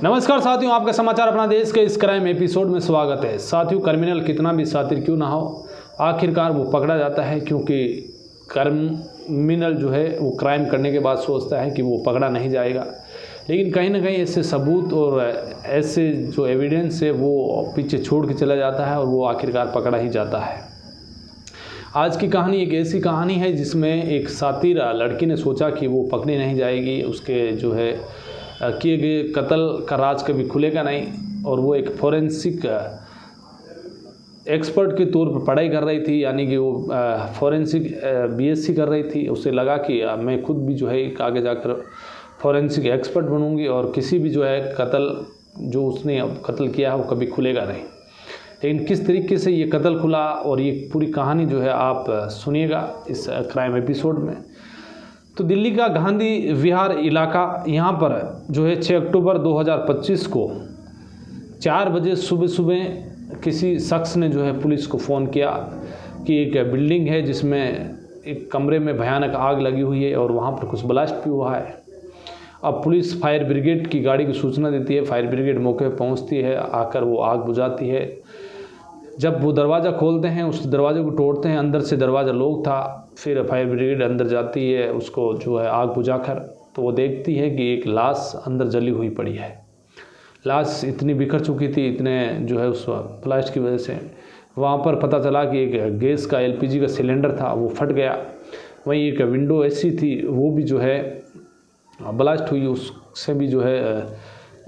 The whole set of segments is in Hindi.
नमस्कार साथियों, आपका समाचार अपना देश के इस क्राइम एपिसोड में स्वागत है। साथियों, क्रिमिनल कितना भी शातिर क्यों ना हो, आखिरकार वो पकड़ा जाता है, क्योंकि क्रिमिनल जो है वो क्राइम करने के बाद सोचता है कि वो पकड़ा नहीं जाएगा, लेकिन कहीं ना कहीं ऐसे सबूत और ऐसे जो एविडेंस है वो पीछे छोड़ के चला जाता है और वो आखिरकार पकड़ा ही जाता है। आज की कहानी एक ऐसी कहानी है जिसमें एक शातिर लड़की ने सोचा कि वो पकड़ी नहीं जाएगी, उसके जो है किए गए कत्ल का राज कभी खुलेगा नहीं, और वो एक फोरेंसिक एक्सपर्ट के तौर पर पढ़ाई कर रही थी, यानी कि वो फोरेंसिक बीएससी कर रही थी। उसे लगा कि मैं खुद भी जो है आगे जाकर फोरेंसिक एक्सपर्ट बनूंगी और किसी भी जो है कत्ल जो उसने कत्ल किया है वो कभी खुलेगा नहीं। लेकिन किस तरीके से ये कत्ल खुला और ये पूरी कहानी जो है आप सुनिएगा इस क्राइम एपिसोड में। तो दिल्ली का गांधी विहार इलाका, यहाँ पर जो है 6 अक्टूबर 2025 को 4 बजे सुबह किसी शख्स ने जो है पुलिस को फ़ोन किया कि एक बिल्डिंग है जिसमें एक कमरे में भयानक आग लगी हुई है और वहाँ पर कुछ ब्लास्ट भी हुआ है। अब पुलिस फायर ब्रिगेड की गाड़ी की सूचना देती है, फायर ब्रिगेड मौके पर पहुँचती है, आकर वो आग बुझाती है। जब वो दरवाज़ा खोलते हैं, उस दरवाजे को तोड़ते हैं, अंदर से दरवाज़ा लॉक था। फिर फायर ब्रिगेड अंदर जाती है उसको जो है आग बुझाकर, तो वो देखती है कि एक लाश अंदर जली हुई पड़ी है। लाश इतनी बिखर चुकी थी, इतने जो है उस ब्लास्ट की वजह से। वहाँ पर पता चला कि एक गैस का एलपीजी का सिलेंडर था, वो फट गया। वहीं एक विंडो एसी थी, वो भी जो है ब्लास्ट हुई, उससे भी जो है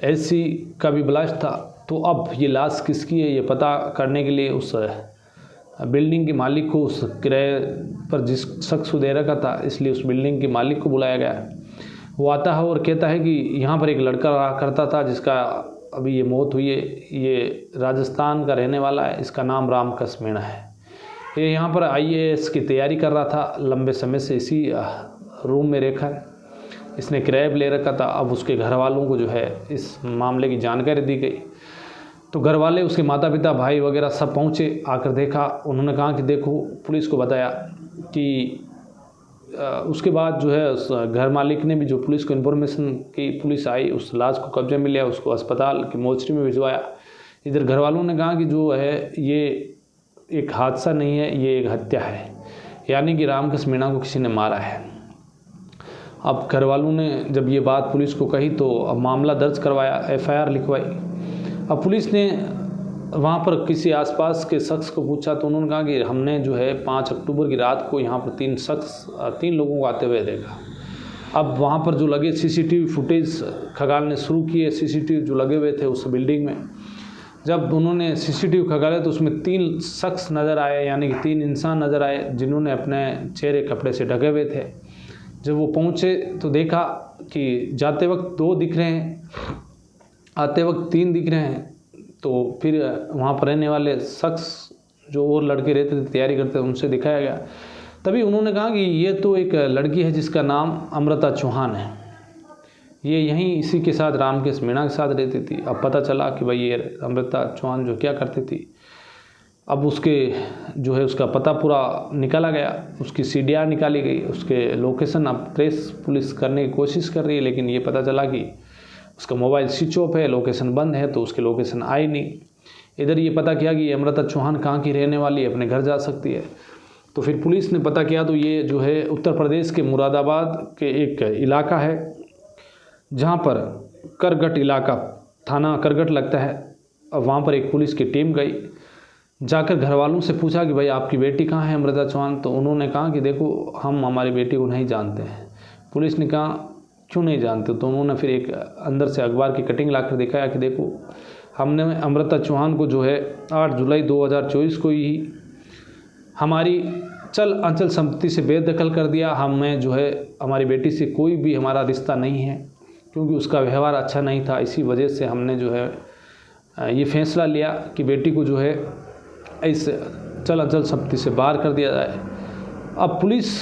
एसी का भी ब्लास्ट था। तो अब ये लाश किसकी है ये पता करने के लिए उस बिल्डिंग के मालिक को, उस किराए पर जिस शख्स को दे रखा था, इसलिए उस बिल्डिंग के मालिक को बुलाया गया। वो आता है और कहता है कि यहाँ पर एक लड़का रहा करता था जिसका अभी ये मौत हुई है, ये राजस्थान का रहने वाला है, इसका नाम रामकस मीणा है। ये यहाँ पर आईएएस की तैयारी कर रहा था, लंबे समय से इसी रूम में रहकर इसने किराए पर ले रखा था। अब उसके घर वालों को जो है इस मामले की जानकारी दी गई, तो घर वाले, उसके माता पिता, भाई वगैरह सब पहुँचे। आकर देखा, उन्होंने कहा कि देखो, पुलिस को बताया कि उसके बाद जो है उस घर मालिक ने भी जो पुलिस को इन्फॉर्मेशन की, पुलिस आई, उस लाश को कब्जे में लिया, उसको अस्पताल की मोर्चरी में भिजवाया। इधर घर वालों ने कहा कि जो है ये एक हादसा नहीं है, ये एक हत्या है, यानी कि रामकस मीणा को किसी ने मारा है। अब घर वालों ने जब ये बात पुलिस को कही तो अब मामला दर्ज करवाया, एफआईआर लिखवाई। अब पुलिस ने वहाँ पर किसी आसपास के शख्स को पूछा, तो उन्होंने कहा कि हमने जो है 5 अक्टूबर की रात को यहाँ पर 3 लोगों को आते हुए देखा। अब वहाँ पर जो लगे सीसीटीवी फुटेज खंगालने शुरू किए, सीसीटीवी जो लगे हुए थे उस बिल्डिंग में, जब उन्होंने सीसीटीवी खंगाले तो उसमें 3 शख्स नज़र आए, यानी कि 3 इंसान नज़र आए जिन्होंने अपने चेहरे कपड़े से ढके हुए थे। जब वो पहुँचे तो देखा कि जाते वक्त 2 दिख रहे हैं, आते वक्त 3 दिख रहे हैं। तो फिर वहाँ पर रहने वाले शख्स जो और लड़के रहते थे, तैयारी करते थे, उनसे दिखाया गया। तभी उन्होंने कहा कि ये तो एक लड़की है जिसका नाम अमृता चौहान है, ये यहीं इसी के साथ रामकेश मीणा के साथ रहती थी। अब पता चला कि भाई ये अमृता चौहान जो क्या करती थी, अब उसके जो है उसका पता पूरा निकाला गया, उसकी सीडीआर निकाली गई, उसके लोकेशन अब ट्रेस पुलिस करने की कोशिश कर रही है, लेकिन ये पता चला कि उसका मोबाइल स्विच ऑफ है, लोकेशन बंद है, तो उसकी लोकेशन आई नहीं। इधर ये पता किया कि अमृता चौहान कहाँ की रहने वाली है, अपने घर जा सकती है। तो फिर पुलिस ने पता किया तो ये जो है उत्तर प्रदेश के मुरादाबाद के एक इलाका है, जहाँ पर करगट इलाका, थाना करगट लगता है। अब वहाँ पर एक पुलिस की टीम गई, जाकर घर वालों से पूछा कि भाई आपकी बेटी कहाँ है अमृता चौहान। तो उन्होंने कहा कि देखो, हम हमारी बेटी को नहीं जानते हैं। पुलिस ने कहा क्यों नहीं जानते, तो उन्होंने फिर एक अंदर से अखबार की कटिंग लाकर दिखाया कि देखो, हमने अमृता चौहान को जो है 8 जुलाई 2024 को ही हमारी चल अंचल संपत्ति से बेदखल कर दिया। हमें जो है हमारी बेटी से कोई भी हमारा रिश्ता नहीं है, क्योंकि उसका व्यवहार अच्छा नहीं था। इसी वजह से हमने जो है ये फैसला लिया कि बेटी को जो है इस चल अंचल संपत्ति से बाहर कर दिया जाए। अब पुलिस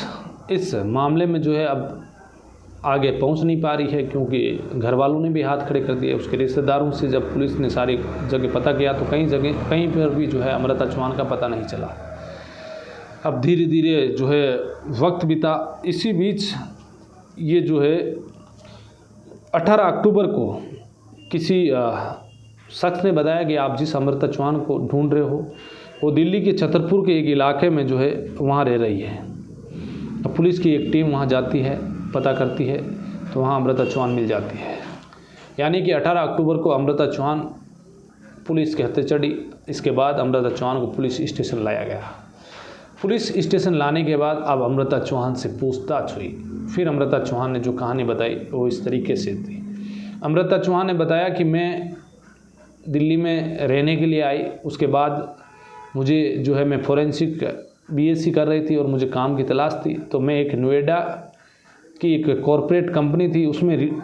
इस मामले में जो है अब आगे पहुंच नहीं पा रही है, क्योंकि घर वालों ने भी हाथ खड़े कर दिए। उसके रिश्तेदारों से जब पुलिस ने सारी जगह पता किया तो कहीं पर भी जो है अमृता चौहान का पता नहीं चला। अब धीरे धीरे जो है वक्त बीता। इसी बीच ये जो है 18 अक्टूबर को किसी शख्स ने बताया कि आप जिस अमृता चौहान को ढूंढ रहे हो वो दिल्ली के छतरपुर के एक इलाके में जो है वहाँ रह रही है। अब पुलिस की एक टीम वहाँ जाती है, पता करती है, तो वहाँ अमृता चौहान मिल जाती है। यानी कि 18 अक्टूबर को अमृता चौहान पुलिस के हत्थे चढ़ी। इसके बाद अमृता चौहान को पुलिस स्टेशन लाया गया। पुलिस स्टेशन लाने के बाद अब अमृता चौहान से पूछताछ हुई। फिर अमृता चौहान ने जो कहानी बताई वो इस तरीके से थी। अमृता चौहान ने बताया कि मैं दिल्ली में रहने के लिए आई, उसके बाद मुझे जो है मैं फॉरेंसिक बीएससी कर रही थी और मुझे काम की तलाश थी, तो मैं एक नोएडा की एक कॉरपोरेट कंपनी थी, उसमें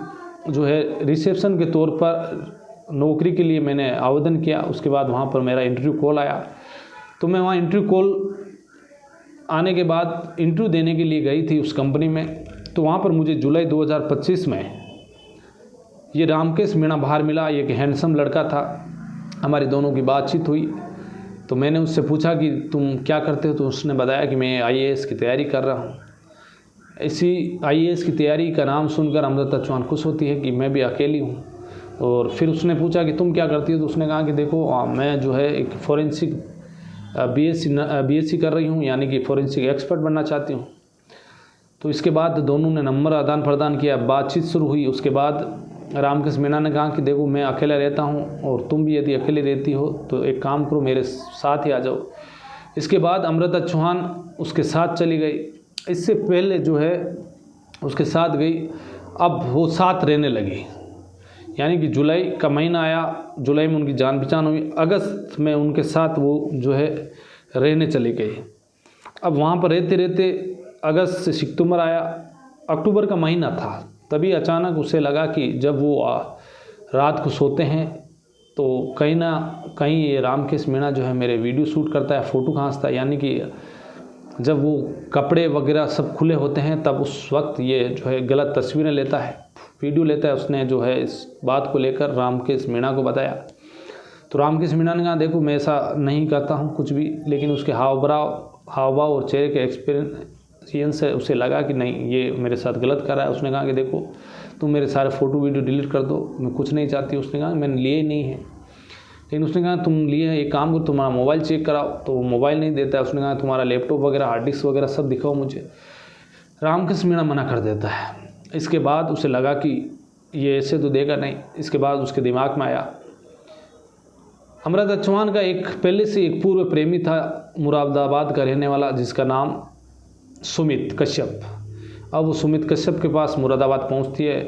जो है रिसेप्शन के तौर पर नौकरी के लिए मैंने आवेदन किया। उसके बाद वहाँ पर मेरा इंटरव्यू कॉल आया, तो मैं वहाँ इंटरव्यू कॉल आने के बाद इंटरव्यू देने के लिए गई थी उस कंपनी में। तो वहाँ पर मुझे जुलाई 2025 में ये रामकेश मीणा बाहर मिला। ये एक हैंडसम लड़का था, हमारी दोनों की बातचीत हुई। तो मैंने उससे पूछा कि तुम क्या करते हो, तो उसने बताया कि मैं आईएएस की तैयारी कर रहा हूँ। इसी आईएएस की तैयारी का नाम सुनकर अमृता चौहान खुश होती है कि मैं भी अकेली हूँ। और फिर उसने पूछा कि तुम क्या करती हो, तो उसने कहा कि देखो मैं जो है एक फॉरेंसिक बीएससी कर रही हूँ, यानी कि फॉरेंसिक एक्सपर्ट बनना चाहती हूँ। तो इसके बाद दोनों ने नंबर आदान प्रदान किया, बातचीत शुरू हुई। उसके बाद रामकेश मीणा ने कहा कि देखो मैं अकेला रहता हूँ और तुम भी यदि अकेले रहती हो तो एक काम करो, मेरे साथ ही आ जाओ। इसके बाद अमृता चौहान उसके साथ चली गई। इससे पहले जो है उसके साथ गई, अब वो साथ रहने लगी। यानी कि जुलाई का महीना आया, जुलाई में उनकी जान पहचान हुई, अगस्त में उनके साथ वो जो है रहने चली गई। अब वहाँ पर रहते रहते अगस्त से सितंबर आया, अक्टूबर का महीना था, तभी अचानक उसे लगा कि जब वो रात को सोते हैं तो कहीं ना कहीं ये रामकेश मीणा जो है मेरे वीडियो शूट करता है, फ़ोटो खींचता है। यानी कि जब वो कपड़े वगैरह सब खुले होते हैं तब उस वक्त ये जो है गलत तस्वीरें लेता है, वीडियो लेता है। उसने जो है इस बात को लेकर रामकेश मीणा को बताया। तो रामकेश मीणा ने कहा देखो मैं ऐसा नहीं करता हूँ कुछ भी, लेकिन उसके हाव भाव और चेहरे के एक्सपीरियंस से उसे लगा कि नहीं ये मेरे साथ गलत कर रहा है। उसने कहा कि देखो तुम मेरे सारे फ़ोटो वीडियो डिलीट कर दो, मैं कुछ नहीं चाहती। उसने कहा मैंने लिए ही नहीं है। लेकिन उसने कहा तुम लिए एक काम करो, तुम्हारा मोबाइल चेक कराओ, तो वो मोबाइल नहीं देता है। उसने कहा तुम्हारा लैपटॉप वगैरह हार्ड डिस्क वगैरह सब दिखाओ मुझे। रामकेश मीणा मना कर देता है। इसके बाद उसे लगा कि ये ऐसे तो देगा नहीं। इसके बाद उसके दिमाग में आया अमृता चौहान का एक पहले से एक पूर्व प्रेमी था, मुरादाबाद का रहने वाला, जिसका नाम सुमित कश्यप। अब वो सुमित कश्यप के पास मुरादाबाद पहुंचती है,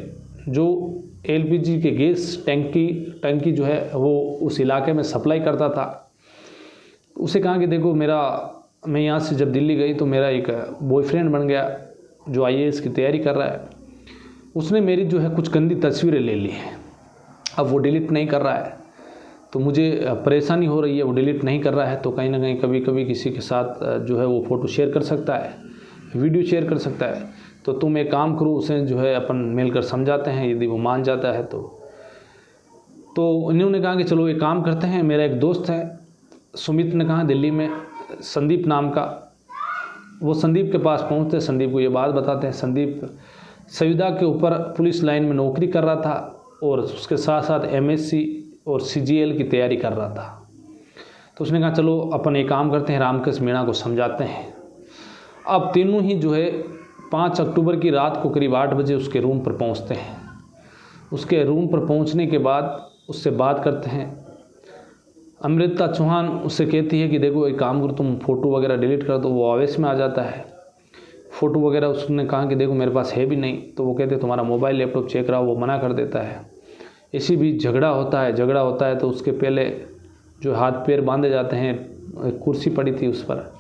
जो एलपीजी के गैस टंकी जो है वो उस इलाके में सप्लाई करता था। उसे कहा कि देखो मैं यहाँ से जब दिल्ली गई तो मेरा एक बॉयफ्रेंड बन गया जो आईएएस की तैयारी कर रहा है। उसने मेरी जो है कुछ गंदी तस्वीरें ले ली हैं, अब वो डिलीट नहीं कर रहा है, तो मुझे परेशानी हो रही है। वो डिलीट नहीं कर रहा है तो कहीं ना कहीं कभी कभी किसी के साथ जो है वो फ़ोटो शेयर कर सकता है, वीडियो शेयर कर सकता है। तो तुम एक काम करो, उसे जो है अपन मिलकर समझाते हैं, यदि वो मान जाता है तो इन्होंने कहा कि चलो एक काम करते हैं। मेरा एक दोस्त है, सुमित ने कहा दिल्ली में, संदीप नाम का। वो संदीप के पास पहुँचते, संदीप को ये बात बताते हैं। संदीप संविदा के ऊपर पुलिस लाइन में नौकरी कर रहा था और उसके साथ साथ एमएससी और सीजीएल की तैयारी कर रहा था। तो उसने कहा चलो अपन एक काम करते हैं, रामकेश मीणा को समझाते हैं। अब तीनों ही जो है 5 अक्टूबर की रात को करीब 8 बजे उसके रूम पर पहुंचते हैं। उसके रूम पर पहुंचने के बाद उससे बात करते हैं। अमृता चौहान उससे कहती है कि देखो एक काम करो, तुम फ़ोटो वगैरह डिलीट कर दो। वो आवेश में आ जाता है। फ़ोटो वगैरह उसने कहा कि देखो मेरे पास है भी नहीं। तो वो कहते तुम्हारा मोबाइल लैपटॉप चेक कराओ, वो मना कर देता है। इसी बीच झगड़ा होता है तो उसके पहले जो हाथ पैर बांधे जाते हैं, एक कुर्सी पड़ी थी उस पर,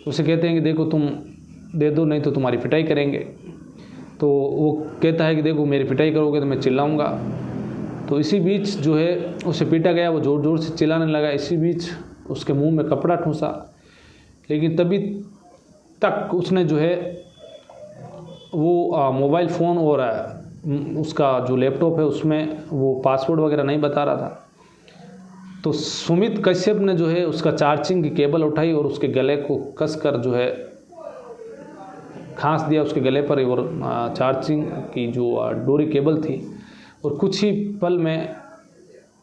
उसे कहते हैं कि देखो तुम दे दो, नहीं तो तुम्हारी पिटाई करेंगे। तो वो कहता है कि देखो मेरी पिटाई करोगे तो मैं चिल्लाऊंगा। तो इसी बीच जो है उसे पीटा गया, वो ज़ोर ज़ोर से चिल्लाने लगा। इसी बीच उसके मुंह में कपड़ा ठूंसा, लेकिन तभी तक उसने जो है वो मोबाइल फ़ोन और उसका जो लैपटॉप है उसमें वो पासवर्ड वगैरह नहीं बता रहा था। तो सुमित कश्यप ने जो है उसका चार्जिंग की केबल उठाई और उसके गले को कसकर जो है खांस दिया उसके गले पर, और चार्जिंग की जो डोरी केबल थी, और कुछ ही पल में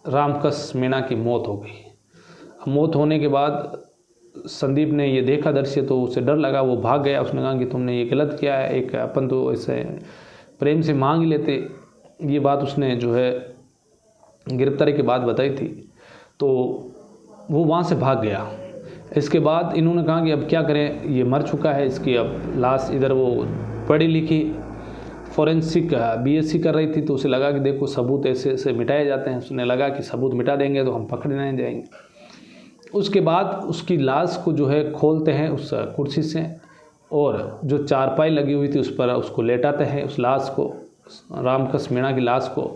रामकस मीणा की मौत हो गई। मौत होने के बाद संदीप ने ये देखा दृश्य तो उसे डर लगा, वो भाग गया। उसने कहा कि तुमने ये गलत किया है, एक अपन तो ऐसे प्रेम से मांग ही लेते। ये बात उसने जो है गिरफ्तारी के बाद बताई थी, तो वो वहाँ से भाग गया। इसके बाद इन्होंने कहा कि अब क्या करें, ये मर चुका है, इसकी अब लाश इधर, वो पढ़ी लिखी फॉरेंसिक बीएससी कर रही थी, तो उसे लगा कि देखो सबूत ऐसे ऐसे मिटाए जाते हैं। उसने लगा कि सबूत मिटा देंगे तो हम पकड़े नहीं जाएंगे। उसके बाद उसकी लाश को जो है खोलते हैं उस कुर्सी से, और जो चारपाई लगी हुई थी उस पर उसको लेटाते हैं, उस लाश को, रामकस मीणा की लाश को।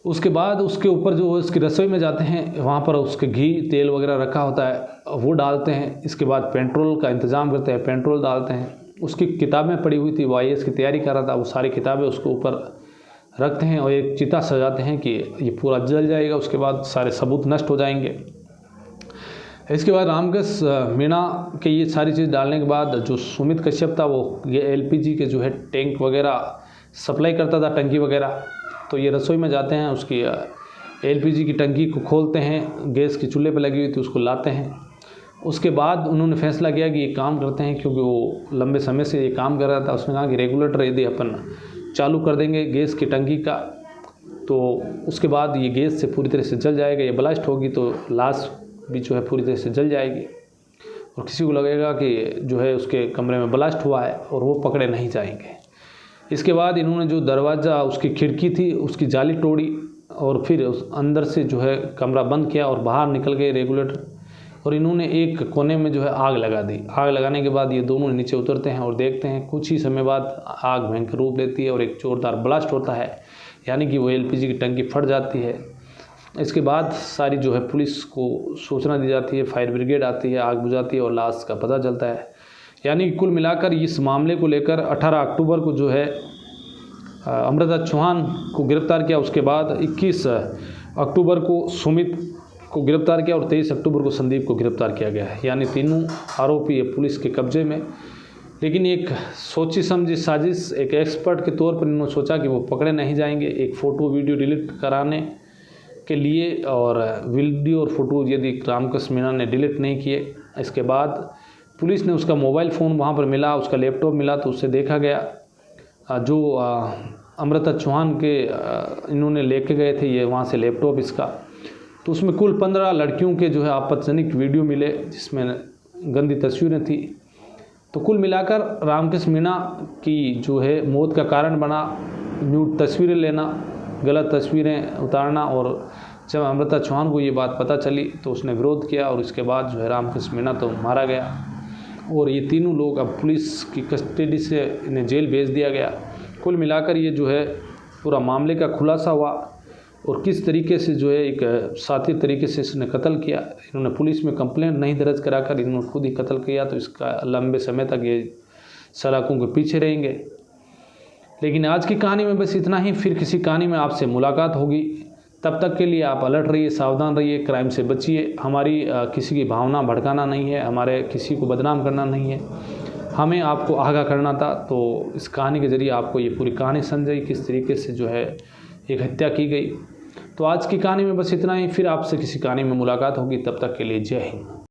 उसके बाद उसके ऊपर जो उसकी रसोई में जाते हैं, वहाँ पर उसके घी तेल वगैरह रखा होता है वो डालते हैं। इसके बाद पेट्रोल का इंतज़ाम करते हैं, पेट्रोल डालते हैं। उसकी किताबें पड़ी हुई थी, वो IAS की तैयारी कर रहा था, वो सारी किताबें उसके ऊपर रखते हैं और एक चिता सजाते हैं कि ये पूरा जल जाएगा, उसके बाद सारे सबूत नष्ट हो जाएंगे। इसके बाद रामकस मीणा के ये सारी चीज़ डालने के बाद जो सुमित कश्यप था, वो ये LPG के जो है टैंक वगैरह सप्लाई करता था, टंकी वगैरह। तो ये रसोई में जाते हैं, उसकी LPG की टंकी को खोलते हैं, गैस की चूल्हे पे लगी हुई थी, उसको लाते हैं। उसके बाद उन्होंने फैसला किया कि ये काम करते हैं, क्योंकि वो लंबे समय से ये काम कर रहा था। उसने कहा कि रेगुलेटर यदि अपन चालू कर देंगे गैस की टंकी का, तो उसके बाद ये गैस से पूरी तरह से जल जाएगा, ये ब्लास्ट होगी तो लाश भी जो है पूरी तरह से जल जाएगी और किसी को लगेगा कि जो है उसके कमरे में ब्लास्ट हुआ है और वो पकड़े नहीं जाएंगे। इसके बाद इन्होंने जो दरवाज़ा, उसकी खिड़की थी, उसकी जाली तोड़ी और फिर उस अंदर से जो है कमरा बंद किया और बाहर निकल गए रेगुलेटर, और इन्होंने एक कोने में जो है आग लगा दी। आग लगाने के बाद ये दोनों नीचे उतरते हैं और देखते हैं, कुछ ही समय बाद आग भयंकर रूप लेती है और एक जोरदार ब्लास्ट होता है, यानी कि वो LPG की टंकी फट जाती है। इसके बाद सारी जो है पुलिस को सूचना दी जाती है, फायर ब्रिगेड आती है, आग बुझाती है और लाश का पता चलता है। यानी कुल मिलाकर इस मामले को लेकर 18 अक्टूबर को जो है अमृता चौहान को गिरफ्तार किया। उसके बाद 21 अक्टूबर को सुमित को गिरफ्तार किया और 23 अक्टूबर को संदीप को गिरफ्तार किया गया है। यानी तीनों आरोपी पुलिस के कब्जे में। लेकिन एक सोची समझी साजिश, एक एक्सपर्ट के तौर पर इन्होंने सोचा कि वो पकड़े नहीं जाएंगे, एक फ़ोटो वीडियो डिलीट कराने के लिए, और वीडियो और फोटो यदि रामकस मीणा ने डिलीट नहीं किए। इसके बाद पुलिस ने उसका मोबाइल फ़ोन वहाँ पर मिला, उसका लैपटॉप मिला, तो उससे देखा गया जो अमृता चौहान के इन्होंने लेके गए थे ये वहाँ से लैपटॉप इसका, तो उसमें कुल 15 लड़कियों के जो है आपत्तिजनक वीडियो मिले जिसमें गंदी तस्वीरें थी। तो कुल मिलाकर रामकस मीणा की जो है मौत का कारण बना न्यूड तस्वीरें लेना, गलत तस्वीरें उतारना। और जब अमृता चौहान को ये बात पता चली तो उसने विरोध किया और इसके बाद जो है रामकस मीणा तो मारा गया और ये तीनों लोग अब पुलिस की कस्टडी से इन्हें जेल भेज दिया गया। कुल मिलाकर ये जो है पूरा मामले का खुलासा हुआ और किस तरीके से जो है एक साथी तरीके से इसने कत्ल किया। इन्होंने पुलिस में कंप्लेंट नहीं दर्ज कराकर इन्होंने खुद ही कत्ल किया, तो इसका लंबे समय तक ये सलाखों के पीछे रहेंगे। लेकिन आज की कहानी में बस इतना ही, फिर किसी कहानी में आपसे मुलाकात होगी। तब तक के लिए आप अलर्ट रहिए, सावधान रहिए, क्राइम से बचिए। हमारी किसी की भावना भड़काना नहीं है, हमारे किसी को बदनाम करना नहीं है, हमें आपको आगाह करना था। तो इस कहानी के ज़रिए आपको ये पूरी कहानी समझाई किस तरीके से जो है एक हत्या की गई। तो आज की कहानी में बस इतना ही, फिर आपसे किसी कहानी में मुलाकात होगी। तब तक के लिए जय हिंद।